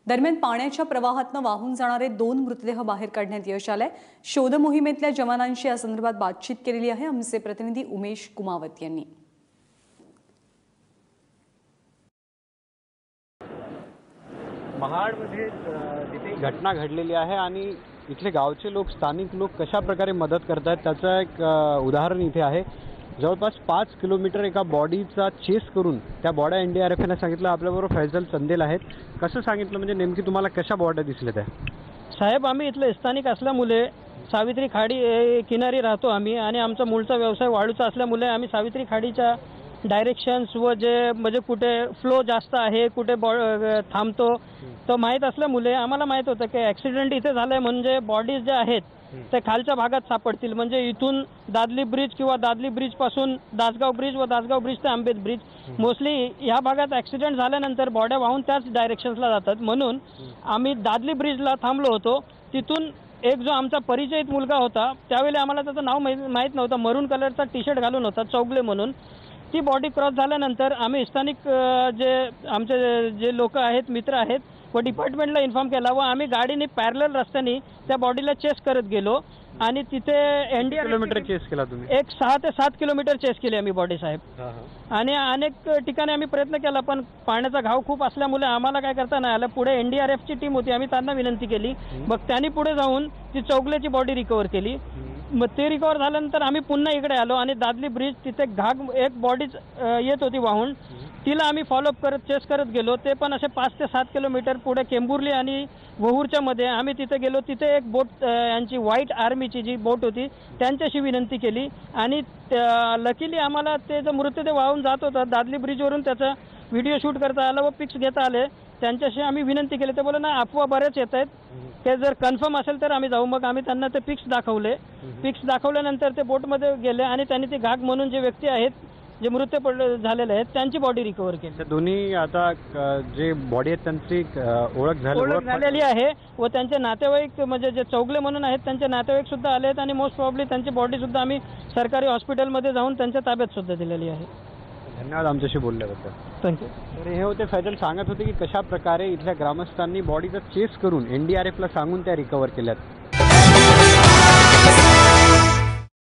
दरम्यान पाण्याच्या प्रवाहातून वाहून जाणारे 2 मृतदेह बाहेर काढण्यात यश आलंय। शोध मोहिमेतल्या जवानांशी या संदर्भात बातचीत केलेली आहे आमचे प्रतिनिधी उमेश कुमावत यांनी। महाडमध्ये जिथे घटना घडलेली आहे आणि इथले गावचे लोक, स्थानिक लोक कशा प्रकारे मदत करतात त्याचं एक उदाहरण इथे आहे। जवळपास 5 किलोमीटर एका बॉडीचा चेस करून त्या बॉड्या NDRFने सांगितलं। आपल्याबरोबर फैजल चंदेल आहेत। कसं सांगितलं म्हणजे नेमकी तुम्हाला कशा बॉड्या दिसल्या त्या? साहेब, आम्ही इथले स्थानिक असल्यामुळे सावित्री खाडी किनारी राहतो आम्ही आणि आमचा मूळचा व्यवसाय वाळूचा असल्यामुळे आम्ही सावित्री खाडीच्या डायरेक्शन्स व जे म्हणजे कुठे फ्लो जास्त आहे, कुठे थांबतो तो माहीत असल्यामुळे आम्हाला माहीत होतं की ॲक्सिडेंट इथे झालाय म्हणजे बॉडीज जे आहेत ते खालच्या भागात सापडतील। म्हणजे इथून दादली ब्रिज किंवा दादली ब्रिज पासून दासगाव ब्रिज व दासगाव ब्रिज ते आंबेत ब्रिज, मोस्टली ह्या भागात ॲक्सिडेंट झाल्यानंतर बॉड्या वाहून त्याच डायरेक्शन्सला जातात। म्हणून आम्ही दादली ब्रिजला थांबलो होतो। तिथून एक जो आमचा परिचयित मुलगा होता, त्यावेळी आम्हाला त्याचं नाव माहीत नव्हतं, मरून कलरचा टी-शर्ट घालून होता, चौगले म्हणून। ती बॉडी क्रॉस झाल्यानंतर आम्ही स्थानिक जे आमचे जे लोक आहेत, मित्र आहेत व डिपार्टमेंटला इन्फॉर्म केला व आम्ही गाडीने पॅरलल रस्त्याने त्या बॉडीला चेस करत गेलो आणि तिथे किलोमीटर चेस केला तुम्ही? एक 6 ते 7 किलोमीटर चेस केली आम्ही बॉडी साहेब। आणि अनेक ठिकाणी आम्ही प्रयत्न केला पण पाण्याचा घाव खूप असल्यामुळे आम्हाला काय करता नाही आलं। पुढे NDRFची टीम होती, आम्ही त्यांना विनंती केली, मग त्यांनी पुढे जाऊन ती चौगलेची बॉडी रिकव्हर केली। मग ते रिकव्हर झाल्यानंतर आम्ही पुन्हा इकडे आलो आणि दादली ब्रिज तिथे घाग एक बॉडीज येत होती वाहून, तिला आम्ही फॉलोअप करत चेस करत गेलो। ते पण असे 5 ते 7 किलोमीटर पुढे केंबुर्ली आणि वहूरच्या मध्ये आम्ही तिथे गेलो। तिथे एक बोट यांची व्हाईट आर्मीची जी बोट होती त्यांच्याशी विनंती केली आणि लकीली आम्हाला ते जो मृतदेह वाहून जात होता दादली ब्रिजवरून त्याचा व्हिडिओ शूट करता आला व पिक्स घेता आले। त्यांच्याशी आम्ही विनंती केली, ते बोलले ना अफवा बऱ्याच येत आहेत, ते जर कन्फर्म असेल तर आम्ही जाऊ। मग आम्ही त्यांना ते पिक्स दाखवले। पिक्स दाखवल्यानंतर ते बोटमध्ये गेले आणि त्यांनी ते घाग म्हणून जे व्यक्ती आहेत जे मृत्यू झालेले आहेत त्यांची बॉडी रिकव्हर केली। दोन्ही आता जे बॉडी आहेत त्यांची ओळख झालेली आहे व त्यांचे नातेवाईक म्हणजे जे चौगले म्हणून आहेत त्यांचे नातेवाईक सुद्धा आले आहेत आणि मोस्ट प्रॉब्ली त्यांची बॉडी सुद्धा आम्ही सरकारी हॉस्पिटलमध्ये जाऊन त्यांच्या ताब्यात सुद्धा दिलेली आहे। धन्यवाद आमच्याशी बोलल्याबद्दल। थँक्यू। तर हे होते फैजल, सांगत होते की कशा प्रकारे इथल्या ग्रामस्थांनी बॉडीचा चेस करून NDRFला सांगून त्या रिकव्हर केल्यात।